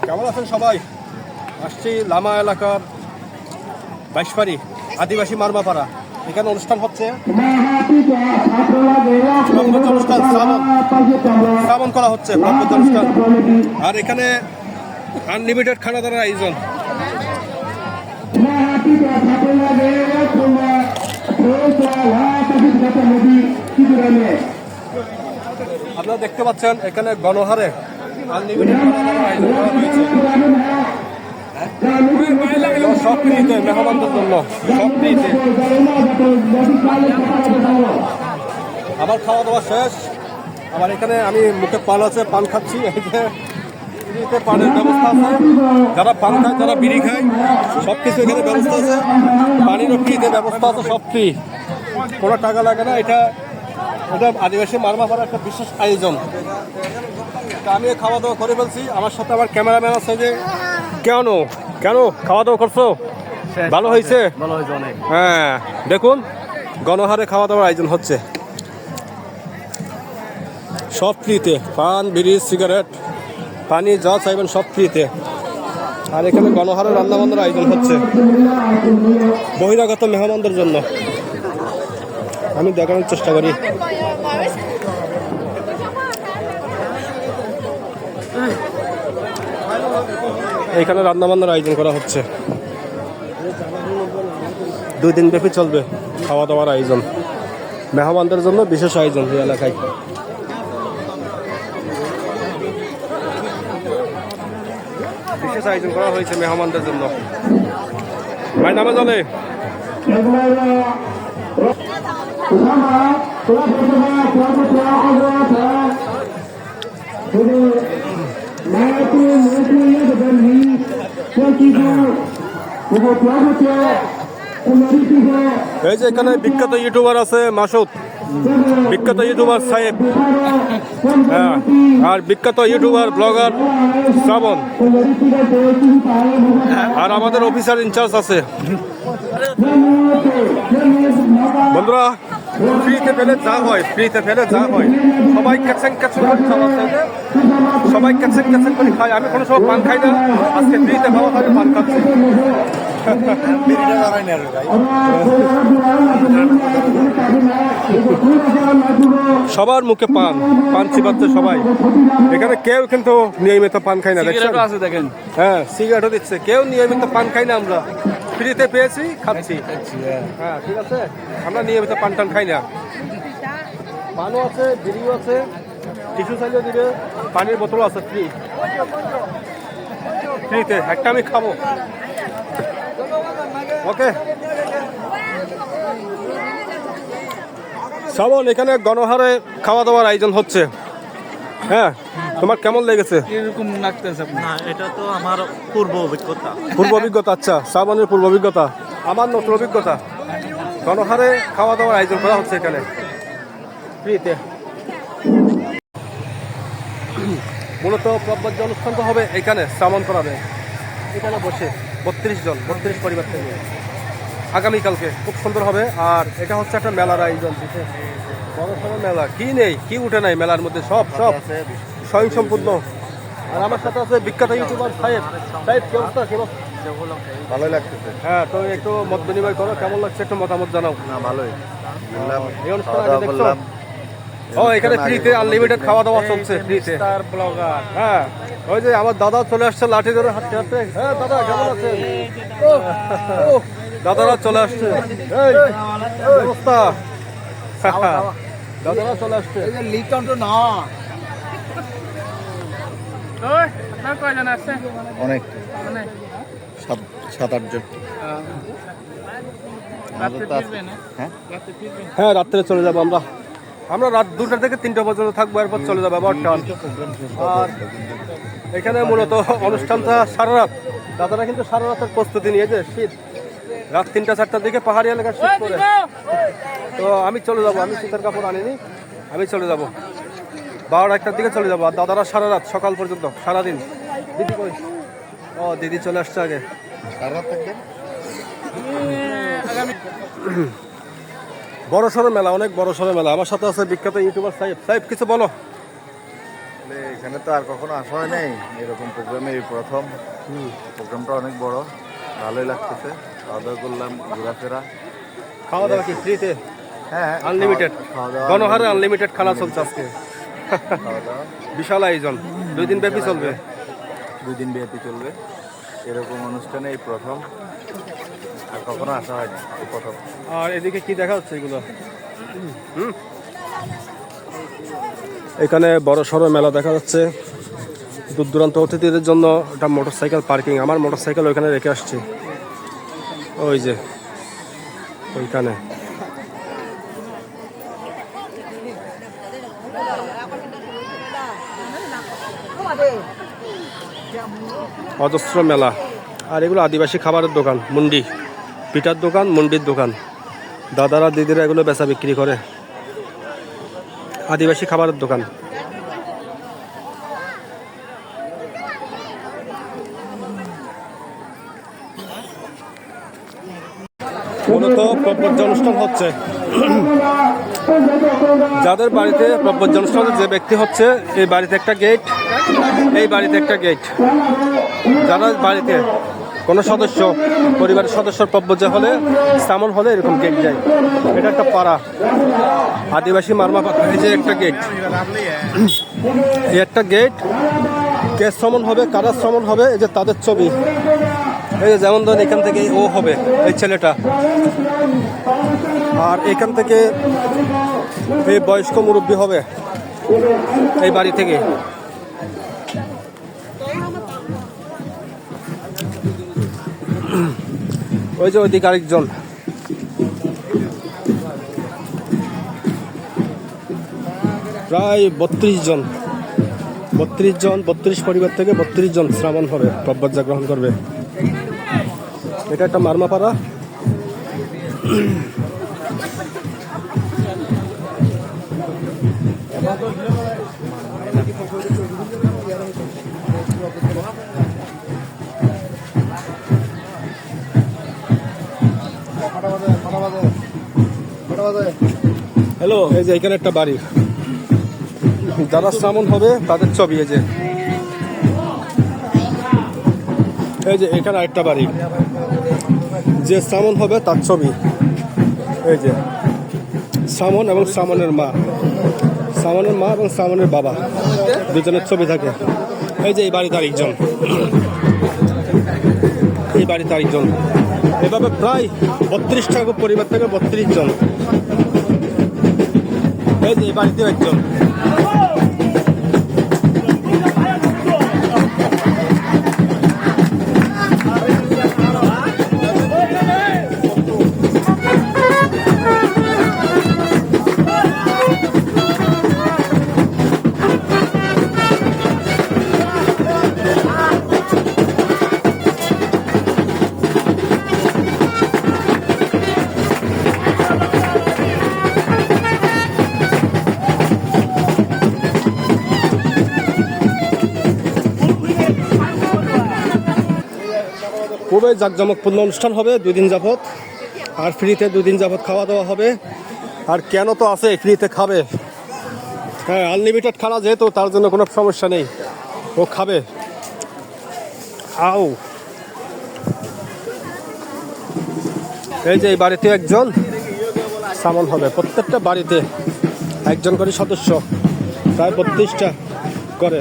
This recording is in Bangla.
কেমন আছেন সবাই? আসছি লামা এলাকার বাইশপাড়ি আদিবাসী মারমাপাড়া। এখানে অনুষ্ঠান হচ্ছে, অনুষ্ঠান শ্রাবণ করা হচ্ছে, অনুষ্ঠান। আর এখানে আনলিমিটেড খানা দানার আয়োজন। আপনারা দেখতে পাচ্ছেন এখানে গণহারে আনলিমিটেড খানা দানার আয়োজন করা হয়েছে। সব ফ্রিতে মেহমানদের জন্য, সব ফ্রিতে। আমার খাওয়া দাওয়া শেষ। আবার এখানে আমি মুখে পান আছে, পান খাচ্ছি। ফ্রিতে পানের ব্যবস্থা আছে, যারা পান খায়, যারা বিড়ি খায়, সব কিছু এখানে ব্যবস্থা আছে। পানিরও ফ্রিতে ব্যবস্থা আছে, সব ফ্রি, কোনো টাকা লাগে না। এটা আদিবাসী মারমাপাড়ার একটা বিশেষ আয়োজন। আমি খাওয়া দাওয়া করে ফেলছি। আমার সাথে আমার ক্যামেরাম্যান আছে। যে কেন কেন খাওয়া দাওয়া করছো? ভালো হয়েছে, অনেক। হ্যাঁ, দেখুন গণহারে খাওয়া দাওয়ার আয়োজন হচ্ছে, সব ফ্রিতে। পান, বিড়ি, সিগারেট, পানি যা চাইবেন সব ফ্রিতে। আর এখানে গণহারে রান্নাবান্নার আয়োজন হচ্ছে বহিরাগত মেহমানদের জন্য। আমি দেখানোর চেষ্টা করি। এখানে রান্নাবান্নার আয়োজন করা হচ্ছে, 2 দিন ব্যাপী চলবে খাওয়া দাওয়ার আয়োজন। মেহমানদের জন্য বিশেষ আয়োজন এই এলাকায়। বিশেষ আয়োজন করা হয়েছে মেহমানদের জন্য। ভাই নামে চলে। এই যে এখানে বিখ্যাত ইউটিউবার আছে মাসুদ, বিখ্যাত ইউটিউবার সাহেব, হ্যাঁ, আর বিখ্যাত ইউটিউবার ব্লগার শ্রাবণ, আর আমাদের অফিসার ইনচার্জ আছে। বন্ধুরা, ফ্রিতে পেলে যা হয়, ফ্রিতে পেলে যা হয়, সবাই ক্যাচেন ক্যাচেন করে খাওয়াচ্ছে, সবাই ক্যাচেন ক্যাচেন করে খায়। আমি কোনো সময় পান খাই না, আজকে ফ্রিতে খাওয়া হয়, পান খাচ্ছি। সবার মুখে পান, পান চিবাচ্ছে সবাই। এখানে কেউ কিন্তু নিয়মিত পান খাই না, দেখেন। হ্যাঁ, সিগারেটও দিচ্ছে। কেউ নিয়মিত পান খাই না, আমরা ফ্রিতে পেয়েছি, খাচ্ছি। হ্যাঁ, ঠিক আছে, আমরা নিয়মিত পান টান খাই না। পানও আছে, বিড়িও আছে, টিস্যু চাইলেও দিবে, পানির বোতলও আছে ফ্রি, ফ্রিতে। একটা আমি খাবো, ওকে। শ্রাবণ, এখানে গণহারে খাওয়া দাওয়ার আয়োজন হচ্ছে। হ্যাঁ, তোমার কেমন লেগেছে? এরকম লাগতেছে না, এটা তো আমার পূর্ব অভিজ্ঞতা। পূর্ব অভিজ্ঞতা? আচ্ছা, শ্রাবণের পূর্ব অভিজ্ঞতা, আমার নতুন অভিজ্ঞতা। গণহারে খাওয়া দাওয়ার আয়োজন করা হচ্ছে এখানে ফ্রিতে। মূলত প্রব্রজ্য অনুষ্ঠান তো হবে এখানে, শ্রাবণ করাবে এখানে বসে 32 পরিবার থেকে। আগামীকালকে খুব সুন্দর হবে। আর এটা হচ্ছে একটা মেলার আয়োজন, বিশেষ বড় সড়ো মেলা। কি নেই, কি উঠে নাই মেলার মধ্যে, সব স্বয়ং সম্পূর্ণ। আর আমার সাথে আছে বিখ্যাত ইউটিউবার সাহেব। কি অবস্থা? ভালোই লাগতেছে। হ্যাঁ, তো একটু মত বিনিময় করো, কেমন লাগছে একটু মতামত জানাও। না, ভালোই। এই অনুষ্ঠান আগে দেখছো? ও, এখানে ফ্রিতে আনলিমিটেড খাওয়া দাওয়া চলছে, ফ্রিতে। হ্যাঁ, ওই যে আমার দাদা চলে আসছে লাঠি ধরে হাঁটতে হাঁটতে। হ্যাঁ দাদা, কেমন আছে? দাদারা চলে আসছে, এই অবস্থা। দাদারা চলে আসছে। অনেক, 7-8 জন। হ্যাঁ, রাত্রে চলে যাবো আমরা। আমরা রাত 2টা থেকে 3টা পর্যন্ত থাকবো, এরপর চলে যাবো আবার টান। আর এখানে মূলত অনুষ্ঠানটা সারা রাত। দাদারা কিন্তু সারা রাতের প্রস্তুতি নিয়েছে। শীত, রাত 3টা-4টার দিকে পাহাড়ি এলাকার শীত করে। তো আমি চলে যাবো, আমি শীতের কাপড় আনিনি, আমি চলে যাবো 12-1টার দিকে চলে যাবো। আর দাদারা সারা রাত, সকাল পর্যন্ত, সারাদিন। দিদি কই? ও, দিদি চলে আসছে আগে। সারা রাত থাকবেন? বড় সড়ো মেলা, অনেক বড় সড়ো মেলা। আমার সাথে আছে বিখ্যাত ইউটিউবার সাহেব। কিছু বলো। আসলে এখানে তো আর কখনো আসা হয় নাই এরকম প্রোগ্রামে, এই প্রথম। প্রোগ্রামটা অনেক বড়, ভালোই লাগতেছে। খাওয়া দাওয়া করলাম, ঘোরাফেরা। খাওয়া দাওয়া কি ফ্রিতে? হ্যাঁ, আনলিমিটেড, খাওয়া দাওয়া গণহারে আনলিমিটেড খানা চলছে আজকে। খাওয়া দাওয়া বিশাল আয়োজন, 2 দিন ব্যাপী চলবে। 2 দিন ব্যাপী চলবে এরকম অনুষ্ঠানে, এই প্রথম। আর কখনো আসা হয়নি, এই প্রথম। আর এদিকে কি দেখা যাচ্ছে এগুলো? এখানে বড় সড়ো মেলা দেখা যাচ্ছে। দূর দূরান্ত অতিথিদের জন্য একটা মোটরসাইকেল পার্কিং। আমার মোটরসাইকেল ওইখানে রেখে আসছি, ওই যে ওইখানে। অজস্র মেলা। আর এগুলো আদিবাসী খাবারের দোকান, মুন্ডি, পিঠার দোকান, মুন্ডির দোকান। দাদারা দিদিরা এগুলো বেচা বিক্রি করে। আদিবাসী খাবারের দোকান। মূলত প্রব্রজ্য অনুষ্ঠান হচ্ছে। যাদের বাড়িতে প্রব্রজ্য অনুষ্ঠান যে ব্যক্তি হচ্ছে, এই বাড়িতে একটা গেট, এই বাড়িতে একটা গেট। যারা বাড়িতে কোনো সদস্য, পরিবারের সদস্যর প্রব্রজ্য হলে, তেমন হলে এরকম গেট যায়। এটা একটা পাড়া, আদিবাসী মারমা পাড়া। এই যে একটা গেট, এই একটা গেট। কে শ্রমণ হবে, কারা শ্রমণ হবে, এই যে তাদের ছবি। এই যে যেমন ধরেন এখান থেকে ও হবে, এই ছেলেটা। আর এখান থেকে এই বয়স্ক মুরব্বী হবে, এই বাড়ি থেকে। ওই যে ওইদিকে আরেকজন। প্রায় 32 জন, 32 পরিবার থেকে 32 জন শ্রাবণ হবে, প্রব্রজ্য গ্রহণ করবে। এটা একটা মারমাপাড়া। হ্যালো, এই যে এখানে একটা বাড়ি। যারা শ্রাবণ হবে তাদের ছবি। এই যে এখানে আরেকটা বাড়ি, যে শ্রাবণ হবে তার ছবি। এই যে শ্রাবণ এবং শ্রাবণের মা, শ্রাবণের মা এবং শ্রাবণের বাবা, দুজনের ছবি থাকে। এই যে এই বাড়িতে আরেকজন, এই বাড়িতে আরেকজন। এভাবে প্রায় 32টা পরিবার থেকে 32 জন। এই যে এই বাড়িতেও একজন। খুবই জাঁকজমকপূর্ণ অনুষ্ঠান হবে 2 দিন যাবত। আর ফ্রিতে 2 দিন যাবত খাওয়া দাওয়া হবে। আর কেন তো আছে, ফ্রিতে খাবে। হ্যাঁ, আনলিমিটেড খানা যেহেতু, তার জন্য কোনো সমস্যা নেই, ও খাবে। আও, এই যে এই বাড়িতে একজন শ্রাবণ হবে। প্রত্যেকটা বাড়িতে একজন করে সদস্য, প্রায় 32টা করে।